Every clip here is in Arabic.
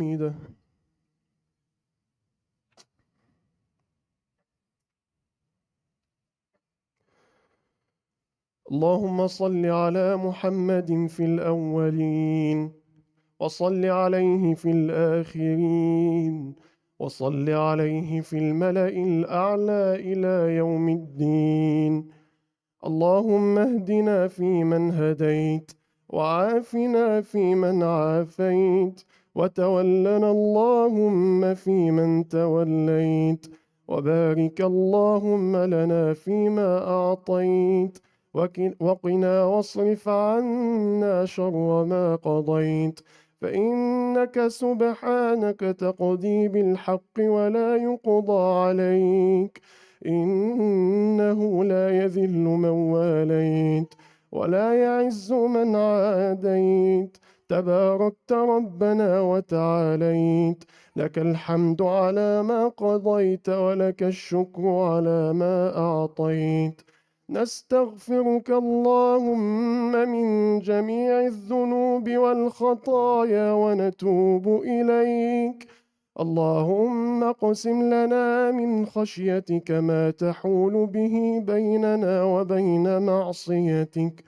حميده. اللهم صل على محمد في الأولين، وصل عليه في الآخرين، وصل عليه في الملأ الأعلى إلى يوم الدين. اللهم اهدنا فيمن هديت، وعافنا فيمن عافيت، وتولنا اللهم فيمن توليت، وبارك اللهم لنا فيما أعطيت، وقنا واصرف عنا شر ما قضيت، فإنك سبحانك تقضي بالحق ولا يقضى عليك، إنه لا يذل من واليت ولا يعز من عاديت، تباركت ربنا وتعاليت، لك الحمد على ما قضيت ولك الشكر على ما أعطيت. نستغفرك اللهم من جميع الذنوب والخطايا ونتوب إليك. اللهم اقسم لنا من خشيتك ما تحول به بيننا وبين معصيتك،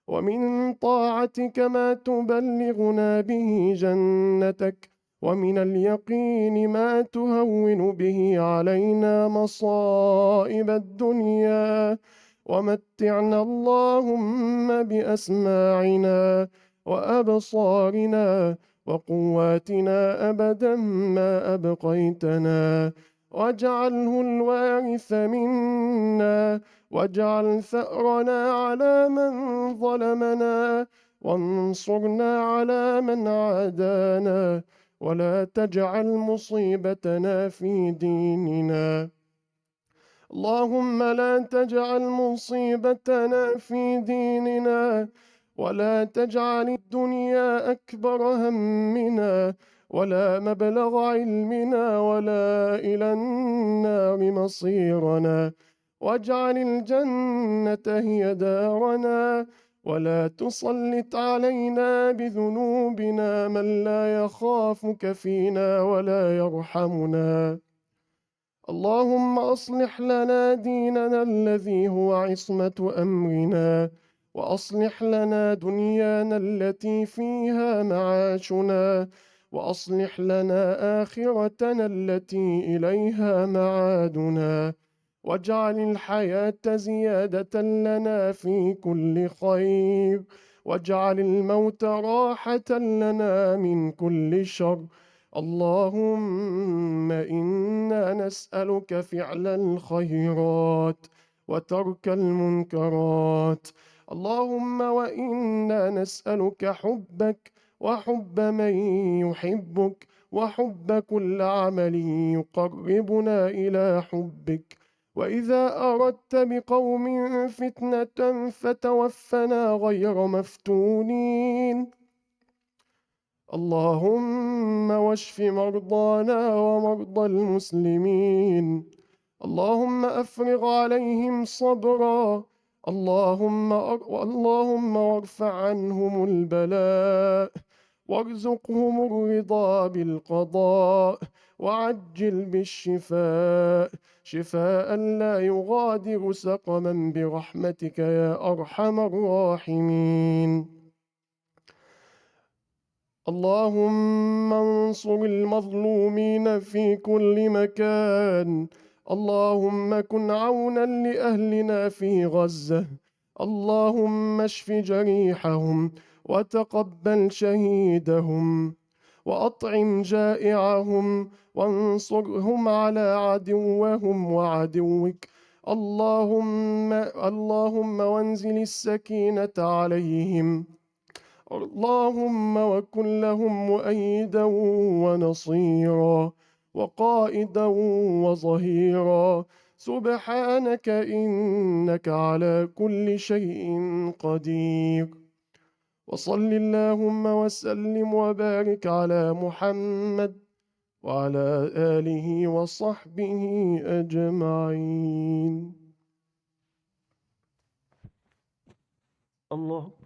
ومن طاعتك ما تبلغنا به جنتك، ومن اليقين ما تهون به علينا مصائب الدنيا، ومتعنا اللهم بأسماعنا وأبصارنا وقواتنا أبدا ما أبقيتنا، واجعله الوارث منا، واجعل ثأرنا على من ظلمنا، وانصرنا على من عادانا، ولا تجعل مصيبتنا في ديننا. اللهم لا تجعل مصيبتنا في ديننا، ولا تجعل الدنيا أكبر همنا، ولا مبلغ علمنا، ولا إلى النار مصيرنا، واجعل الجنة هي دارنا، ولا تسلط علينا بذنوبنا من لا يخافك فينا ولا يرحمنا. اللهم أصلح لنا ديننا الذي هو عصمة أمرنا، وأصلح لنا دنيانا التي فيها معاشنا، وأصلح لنا آخرتنا التي إليها معادنا، واجعل الحياة زيادة لنا في كل خير، واجعل الموت راحة لنا من كل شر. اللهم إنا نسألك فعل الخيرات وترك المنكرات. اللهم وإنا نسألك حبك وحب من يحبك، وحب كل عمل يقربنا إلى حبك. وإذا أردت بقوم فتنة فتوفنا غير مفتونين. اللهم واشف مرضانا ومرضى المسلمين. اللهم أفرغ عليهم صبرا. اللهم وارفع عنهم البلاء، وارزقهم الرضا بالقضاء، وعجل بالشفاء، شفاء لا يغادر سقما، برحمتك يا أرحم الراحمين. اللهم انصر المظلومين في كل مكان. اللهم كن عونا لأهلنا في غزة. اللهم اشف جريحهم، وتقبل شهيدهم، وأطعم جائعهم، وانصرهم على عدوهم وعدوك. اللهم وانزل السكينة عليهم. اللهم وكن لهم مؤيدا ونصيرا، وقائدا وظهيرا. سبحانك إنك على كل شيء قدير. وصل اللهم وسلم وبارك على محمد وعلى آله وصحبه أجمعين. الله.